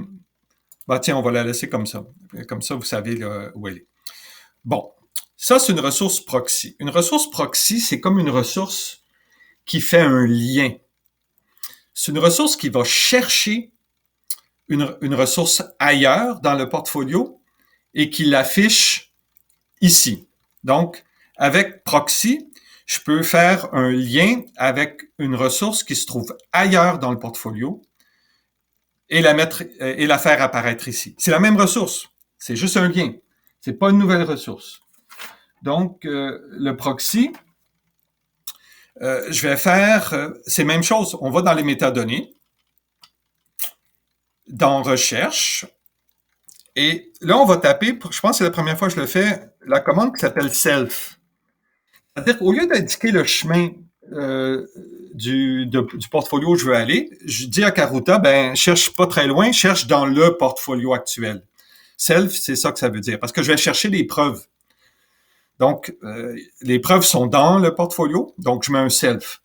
Bah, tiens, on va la laisser comme ça. Comme ça, vous savez là, où elle est. Bon, ça, c'est une ressource proxy. Une ressource proxy, c'est comme une ressource qui fait un lien. C'est une ressource qui va chercher une ressource ailleurs dans le portfolio et qui l'affiche ici. Donc, avec proxy, je peux faire un lien avec une ressource qui se trouve ailleurs dans le portfolio et la faire apparaître ici. C'est la même ressource, c'est juste un lien. C'est pas une nouvelle ressource. Donc, le proxy, je vais faire ces mêmes choses. On va dans les métadonnées, dans recherche, et là, on va taper, je pense que c'est la première fois que je le fais, la commande qui s'appelle self. C'est-à-dire qu'au lieu d'indiquer le chemin du portfolio où je veux aller, je dis à Karuta, ben, cherche pas très loin, cherche dans le portfolio actuel. Self, c'est ça que ça veut dire, parce que je vais chercher les preuves. Donc, les preuves sont dans le portfolio, donc je mets un self.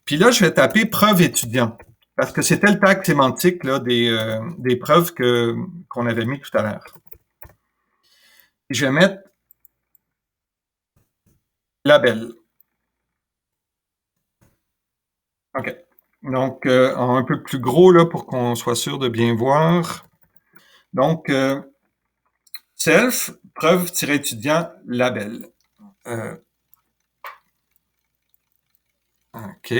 Puis là, je vais taper preuve étudiant, parce que c'était le tag sémantique là, des preuves qu'on avait mis tout à l'heure. Je vais mettre label. OK. Donc, un peu plus gros là pour qu'on soit sûr de bien voir. Donc, self, preuve-étudiant, label. OK.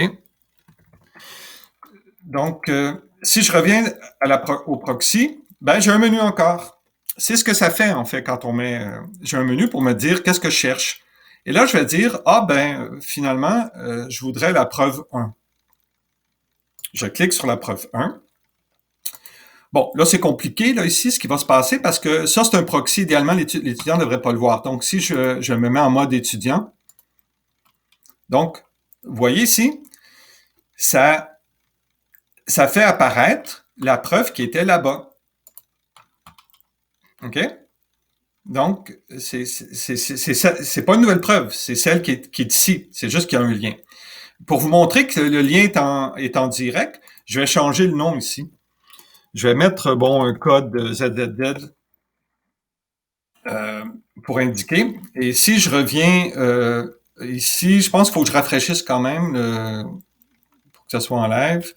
Donc, si je reviens au proxy, ben, j'ai un menu encore. C'est ce que ça fait, en fait, quand on met... j'ai un menu pour me dire qu'est-ce que je cherche. Et là, je vais dire, finalement, je voudrais la preuve 1. Je clique sur la preuve 1. Bon, là, c'est compliqué, là, ici, ce qui va se passer, parce que ça, c'est un proxy. Idéalement, l'étudiant ne devrait pas le voir. Donc, si je me mets en mode étudiant, donc, vous voyez ici, ça fait apparaître la preuve qui était là-bas. OK? Donc, c'est pas une nouvelle preuve, c'est celle qui est ici. C'est juste qu'il y a un lien. Pour vous montrer que le lien est en direct, je vais changer le nom ici. Je vais mettre, un code ZZZ pour indiquer. Et si je reviens ici, je pense qu'il faut que je rafraîchisse quand même pour que ça soit en live.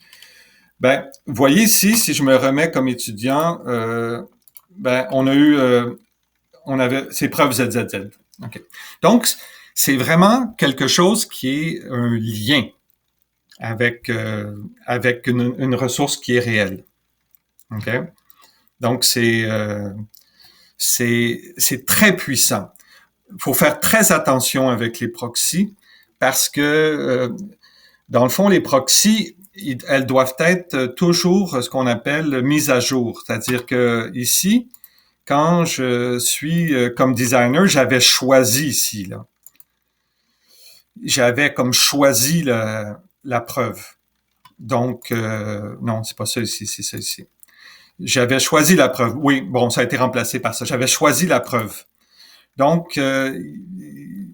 Ben, vous voyez ici, si je me remets comme étudiant, on avait ces preuves ZZZ. Okay. Donc, c'est vraiment quelque chose qui est un lien avec une ressource qui est réelle. Okay? Donc, c'est très puissant. Il faut faire très attention avec les proxys parce que, dans le fond, les proxys, elles doivent être toujours ce qu'on appelle mise à jour. C'est-à-dire que ici, quand je suis comme designer, j'avais choisi ici, là. j'avais comme choisi la preuve. Donc, non, c'est pas ça ici, c'est ça ici. J'avais choisi la preuve. Oui, bon, ça a été remplacé par ça. J'avais choisi la preuve. Donc, il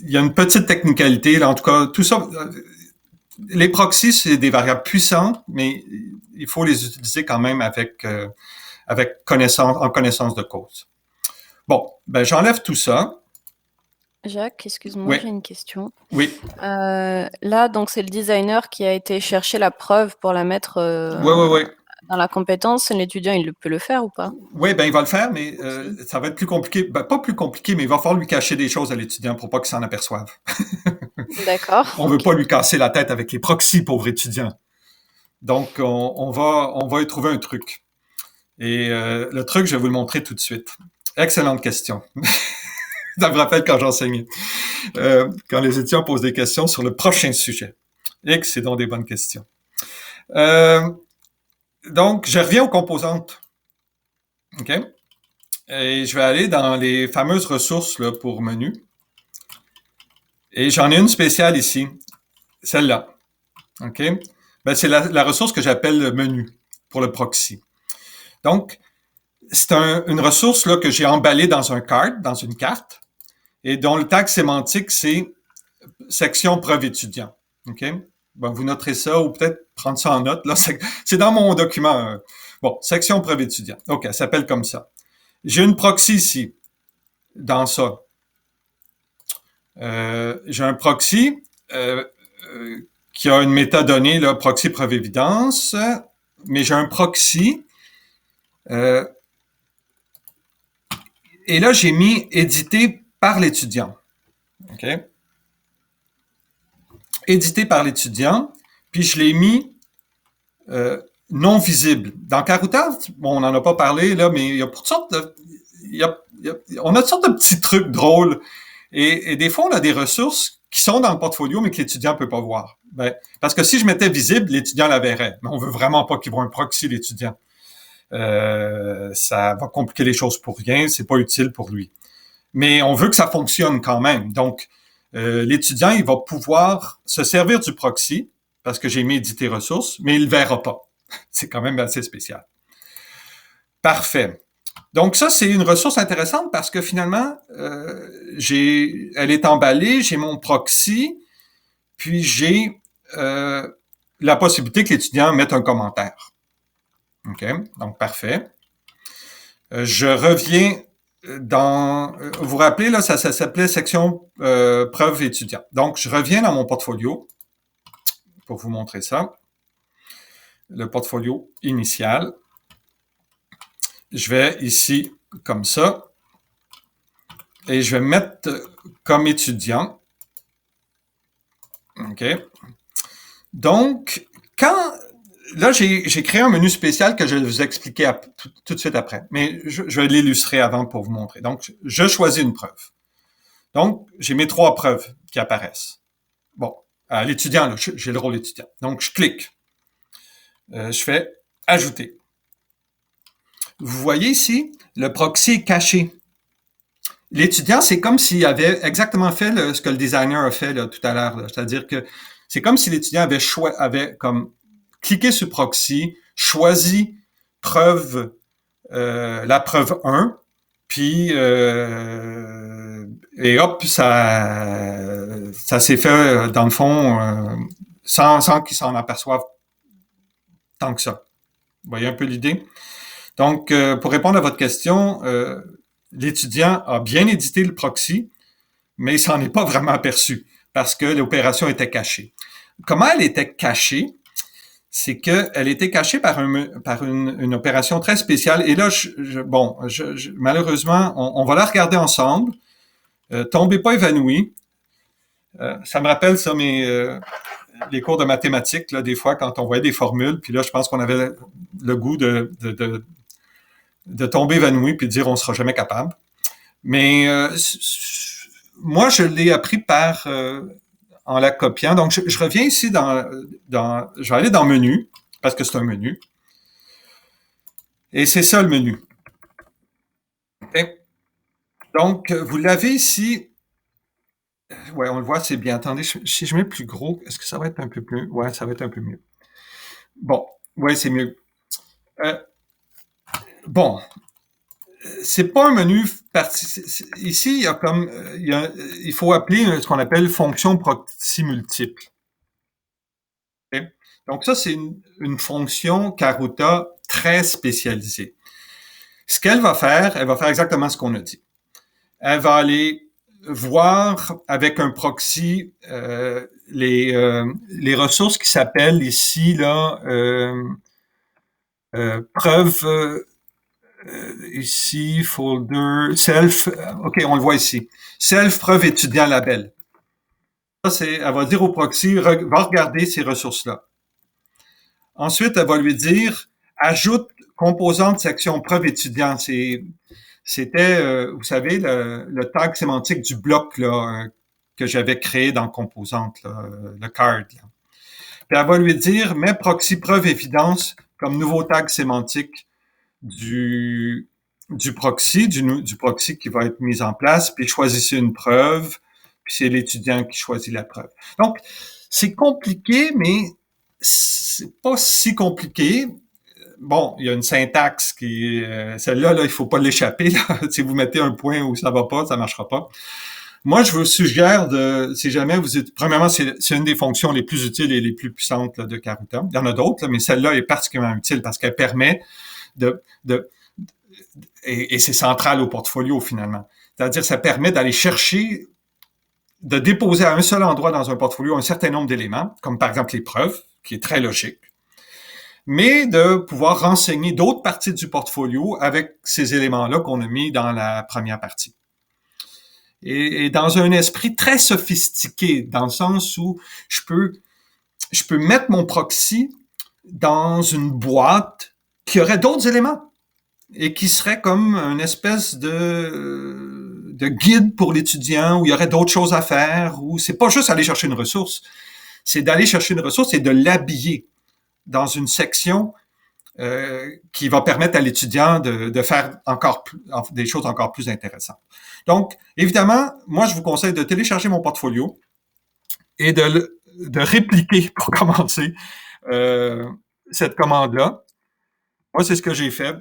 y a une petite technicalité, là, en tout cas, tout ça. Les proxys, c'est des variables puissantes, mais il faut les utiliser quand même avec en connaissance de cause. Bon, ben j'enlève tout ça. Jacques, excuse-moi, Oui. j'ai une question. Oui, Là, donc, c'est le designer qui a été chercher la preuve pour la mettre oui. dans la compétence. L'étudiant, il peut le faire ou pas? Oui, ben il va le faire, mais ça va être plus compliqué. Ben, pas plus compliqué, mais il va falloir lui cacher des choses à l'étudiant pour pas qu'il s'en aperçoive. D'accord. On veut pas lui casser la tête avec les proxys, pauvre étudiant. Donc, on va y trouver un truc. Et le truc, je vais vous le montrer tout de suite. Excellente question. Ça me rappelle quand j'enseignais. Quand les étudiants posent des questions sur le prochain sujet. Et que c'est donc des bonnes questions. Donc, je reviens aux composantes. OK? Et je vais aller dans les fameuses ressources là, pour menu. Et j'en ai une spéciale ici. Celle-là. OK? Ben, c'est la ressource que j'appelle le menu pour le proxy. Donc, c'est une ressource là, que j'ai emballée dans un card, dans une carte, et dont le tag sémantique, c'est section preuve étudiant. OK? Ben, vous noterez ça ou peut-être prendre ça en note. Là, c'est dans mon document. Bon, section preuve étudiant. OK, elle s'appelle comme ça. J'ai une proxy ici, dans ça. J'ai un proxy qui a une métadonnée, là, proxy preuve évidence, mais j'ai un proxy et là, j'ai mis édité par l'étudiant. OK? Édité par l'étudiant, puis je l'ai mis non visible. Dans Karuta, bon, on n'en a pas parlé, là, mais il y a toutes sortes de... on a toutes sortes de petits trucs drôles. Et des fois, on a des ressources qui sont dans le portfolio, mais que l'étudiant ne peut pas voir. Ben, parce que si je mettais visible, l'étudiant la verrait. Mais on veut vraiment pas qu'il voit un proxy, l'étudiant. Ça va compliquer les choses pour rien, c'est pas utile pour lui. Mais on veut que ça fonctionne quand même. Donc, l'étudiant, il va pouvoir se servir du proxy, parce que j'ai mis éditer ressources, mais il le verra pas. C'est quand même assez spécial. Parfait. Donc ça, c'est une ressource intéressante parce que finalement, elle est emballée, j'ai mon proxy, puis j'ai la possibilité que l'étudiant mette un commentaire. OK? Donc, parfait. Je reviens dans... vous vous rappelez, là, ça s'appelait section preuve étudiant. Donc, je reviens dans mon portfolio pour vous montrer ça. Le portfolio initial. Je vais ici, comme ça, et je vais mettre comme étudiant. OK? Donc, là, j'ai créé un menu spécial que je vais vous expliquer tout de suite après, mais je vais l'illustrer avant pour vous montrer. Donc, je choisis une preuve. Donc, j'ai mes 3 preuves qui apparaissent. Bon, l'étudiant, là, j'ai le rôle étudiant. Donc, je clique. Je fais « Ajouter ». Vous voyez ici, le proxy est caché. L'étudiant, c'est comme s'il avait exactement fait ce que le designer a fait là, tout à l'heure. C'est-à-dire que c'est comme si l'étudiant avait comme cliqué sur proxy, choisi preuve, la preuve 1, puis et hop, ça s'est fait dans le fond sans qu'il s'en aperçoive tant que ça. Vous voyez un peu l'idée? Donc, pour répondre à votre question, l'étudiant a bien édité le proxy, mais il s'en est pas vraiment aperçu parce que l'opération était cachée. Comment elle était cachée? C'est qu'elle était cachée par une opération très spéciale. Et là, malheureusement, on va la regarder ensemble. Tombez pas évanoui. Ça me rappelle ça, les cours de mathématiques, là, des fois, quand on voyait des formules, puis là, je pense qu'on avait le goût de tomber évanoui puis de dire on sera jamais capable. Mais moi, je l'ai appris en la copiant. Donc, je reviens ici je vais aller dans menu, parce que c'est un menu. Et c'est ça le menu. Okay. Donc, vous l'avez ici. Ouais, on le voit, c'est bien. Attendez, si je mets plus gros, est-ce que ça va être un peu plus... Ouais, ça va être un peu mieux. Bon, ouais, c'est mieux. Euh, bon, c'est pas un menu ici, il y a comme... il faut appeler ce qu'on appelle fonction proxy multiple. Okay? Donc ça, c'est une fonction Karuta très spécialisée. Ce qu'elle va faire, elle va faire exactement ce qu'on a dit. Elle va aller voir avec un proxy les ressources qui s'appellent ici là preuve ici folder self. Ok, on le voit ici. Self preuve étudiant label. Ça c'est, elle va dire au proxy va regarder ces ressources là. Ensuite, elle va lui dire ajoute composante section preuve étudiant. C'était, vous savez, le tag sémantique du bloc là, que j'avais créé dans composante, là, le card. Là. Puis elle va lui dire, mets proxy preuve évidence comme nouveau tag sémantique du proxy, du proxy qui va être mis en place, puis choisissez une preuve, puis c'est l'étudiant qui choisit la preuve. Donc, c'est compliqué, mais c'est pas si compliqué. Bon, il y a une syntaxe qui celle-là, là, il faut pas l'échapper. Là. Si vous mettez un point où ça va pas, ça marchera pas. Moi, je vous suggère de, si jamais vous êtes, premièrement, c'est une des fonctions les plus utiles et les plus puissantes là, de Karuta. Il y en a d'autres, là, mais celle-là est particulièrement utile parce qu'elle permet et c'est central au portfolio finalement. C'est-à-dire, ça permet d'aller chercher, de déposer à un seul endroit dans un portfolio un certain nombre d'éléments, comme par exemple les preuves, qui est très logique, mais de pouvoir renseigner d'autres parties du portfolio avec ces éléments-là qu'on a mis dans la première partie. Et dans un esprit très sophistiqué, dans le sens où je peux mettre mon proxy dans une boîte qui aurait d'autres éléments et qui serait comme une espèce de guide pour l'étudiant où il y aurait d'autres choses à faire, où c'est pas juste aller chercher une ressource, c'est d'aller chercher une ressource et de l'habiller dans une section qui va permettre à l'étudiant de faire encore plus, des choses encore plus intéressantes. Donc, évidemment, moi, je vous conseille de télécharger mon portfolio et de répliquer, pour commencer, cette commande-là. Moi, c'est ce que j'ai fait.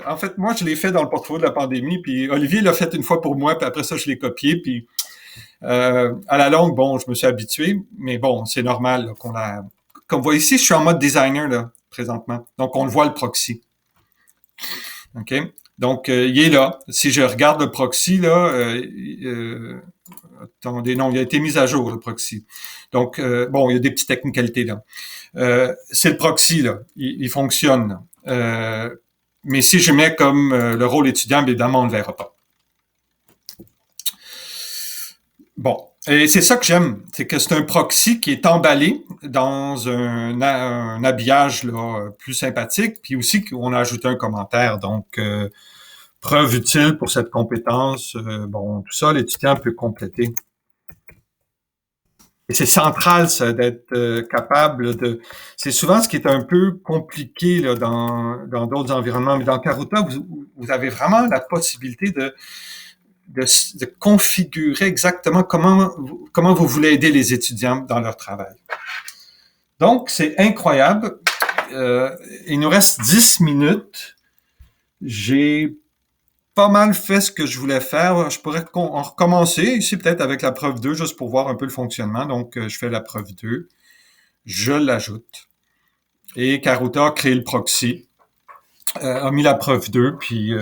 En fait, moi, je l'ai fait dans le portfolio de la pandémie, puis Olivier l'a fait une fois pour moi, puis après ça, je l'ai copié, puis à la longue, bon, je me suis habitué, mais bon, c'est normal là, qu'on la... Comme vous voyez ici, je suis en mode designer, là, présentement. Donc, on le voit, le proxy. OK? Donc, il est là. Si je regarde le proxy, là, attendez, non, il a été mis à jour, le proxy. Donc, bon, il y a des petites technicalités, là. C'est le proxy, là. Il fonctionne. Mais si je mets comme le rôle étudiant, bien évidemment, on ne le verra pas. Bon. Et c'est ça que j'aime, c'est que c'est un proxy qui est emballé dans un habillage là, plus sympathique, puis aussi qu'on a ajouté un commentaire. Donc, preuve utile pour cette compétence. Bon, tout ça, l'étudiant peut compléter. Et c'est central, ça, d'être capable de... C'est souvent ce qui est un peu compliqué là, dans d'autres environnements, mais dans Karuta, vous avez vraiment la possibilité de configurer exactement comment vous voulez aider les étudiants dans leur travail. Donc, c'est incroyable. Il nous reste 10 minutes. J'ai pas mal fait ce que je voulais faire. Je pourrais en recommencer ici peut-être avec la preuve 2, juste pour voir un peu le fonctionnement. Donc, je fais la preuve 2. Je l'ajoute. Et Karuta a créé le proxy, a mis la preuve 2, puis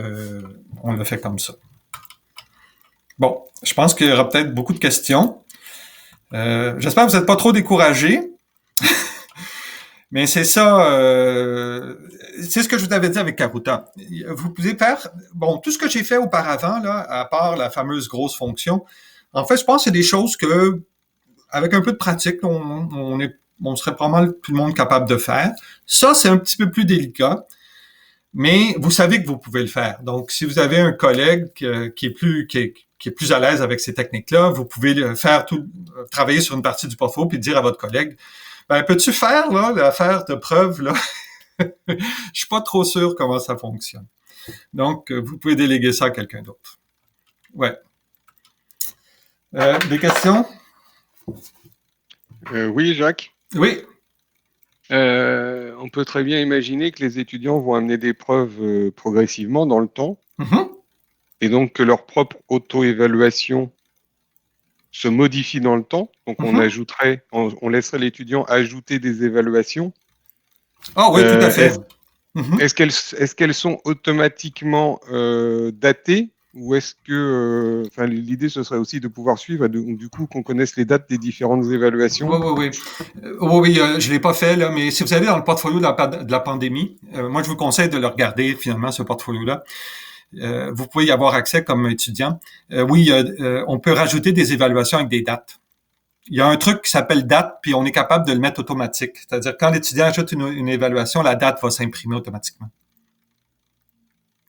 on l'a fait comme ça. Bon, je pense qu'il y aura peut-être beaucoup de questions. J'espère que vous n'êtes pas trop découragés. Mais c'est ça, c'est ce que je vous avais dit avec Karuta. Vous pouvez faire, bon, tout ce que j'ai fait auparavant, là, à part la fameuse grosse fonction, en fait, je pense que c'est des choses que, avec un peu de pratique, on serait pas mal tout le monde capable de faire. Ça, c'est un petit peu plus délicat, mais vous savez que vous pouvez le faire. Donc, si vous avez un collègue qui est plus à l'aise avec ces techniques-là, vous pouvez travailler sur une partie du portfolio puis dire à votre collègue, ben, peux-tu faire là l'affaire de preuve là? Je suis pas trop sûr comment ça fonctionne. Donc, vous pouvez déléguer ça à quelqu'un d'autre. Ouais. Des questions? Oui, Jacques. Oui. On peut très bien imaginer que les étudiants vont amener des preuves progressivement dans le temps, Mhm. et donc que leur propre auto-évaluation se modifie dans le temps. Donc on laisserait l'étudiant ajouter des évaluations. Ah oui, tout à fait. Est-ce Mhm. est-ce qu'elles sont automatiquement datées, ou est-ce que, l'idée ce serait aussi de pouvoir suivre, du coup qu'on connaisse les dates des différentes évaluations? Oui, oui, oui. Oui, je ne l'ai pas fait, là, mais si vous allez dans le portfolio de la pandémie, moi, je vous conseille de le regarder, finalement, ce portfolio-là. Vous pouvez y avoir accès comme étudiant. Oui, on peut rajouter des évaluations avec des dates. Il y a un truc qui s'appelle date, puis on est capable de le mettre automatique. C'est-à-dire, quand l'étudiant ajoute une évaluation, la date va s'imprimer automatiquement.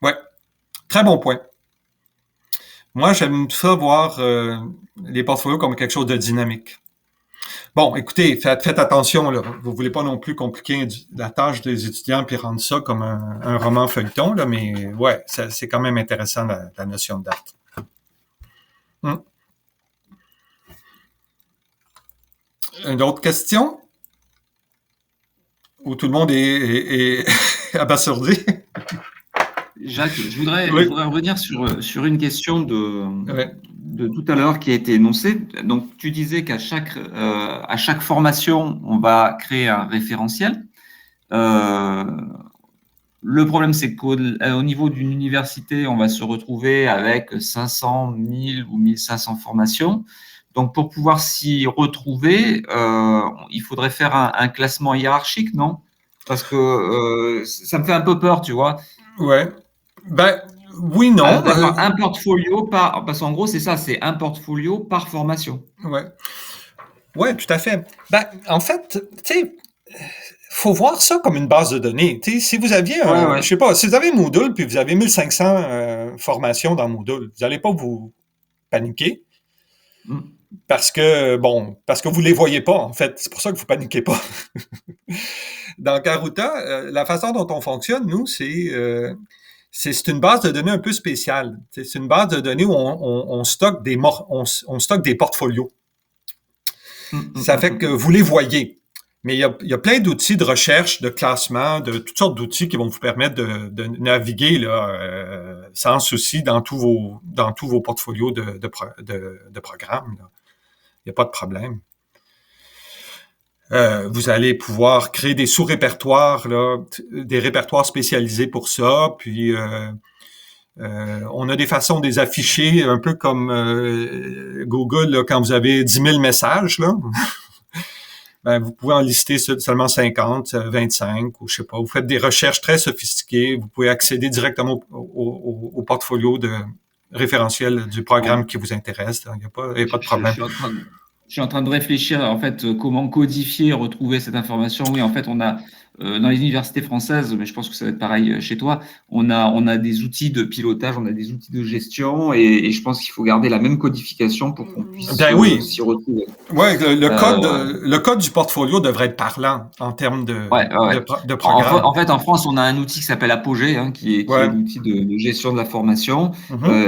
Ouais, très bon point. Moi, j'aime ça voir les portfolios comme quelque chose de dynamique. Bon, écoutez, faites attention, là. Vous voulez pas non plus compliquer la tâche des étudiants puis rendre ça comme un roman feuilleton, là, mais ouais, c'est quand même intéressant, la notion de date. Une autre question? Où tout le monde est abasourdi? Jacques, je voudrais Oui. revenir sur une question Ouais. de tout à l'heure qui a été énoncée. Donc, tu disais qu'à chaque formation, on va créer un référentiel. Le problème, c'est qu'au niveau d'une université, on va se retrouver avec 500, 1000 ou 1500 formations. Donc, pour pouvoir s'y retrouver, il faudrait faire un classement hiérarchique, non? Parce que ça me fait un peu peur, tu vois. Ouais. Ben, oui, non. D'avoir un portfolio parce qu'en gros, c'est ça, c'est un portfolio par formation. Ouais. Ouais, tout à fait. Ben, en fait, tu sais, faut voir ça comme une base de données. Tu sais, si vous aviez Ouais. je sais pas, si vous avez Moodle puis vous avez 1500 formations dans Moodle, vous n'allez pas vous paniquer Mm. parce que vous les voyez pas en fait. C'est pour ça que vous paniquez pas. Dans Karuta, la façon dont on fonctionne, nous, c'est une base de données un peu spéciale. C'est une base de données où on stocke on stocke des portfolios. Ça fait que vous les voyez. Mais il y a plein d'outils de recherche, de classement, de toutes sortes d'outils qui vont vous permettre de naviguer là, sans souci dans tous vos portfolios de programmes. Là. Il n'y a pas de problème. Vous allez pouvoir créer des sous-répertoires, là, des répertoires spécialisés pour ça. Puis on a des façons de les afficher, un peu comme Google, là, quand vous avez 10 000 messages, là. Ben, vous pouvez en lister seulement 50, 25, ou je sais pas. Vous faites des recherches très sophistiquées. Vous pouvez accéder directement au portfolio de référentiel du programme qui vous intéresse. Il n'y a pas de problème. Je suis en train de réfléchir, en fait, comment codifier, retrouver cette information. Oui, en fait, on a, dans les universités françaises, mais je pense que ça va être pareil chez toi, on a des outils de pilotage, on a des outils de gestion, et je pense qu'il faut garder la même codification pour qu'on puisse s'y retrouver. Ouais, le code du portfolio devrait être parlant en termes de programme. En fait, en France, on a un outil qui s'appelle Apogée, qui est l'outil de gestion de la formation.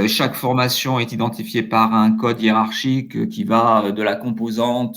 Chaque formation est identifiée par un code hiérarchique qui va de la composante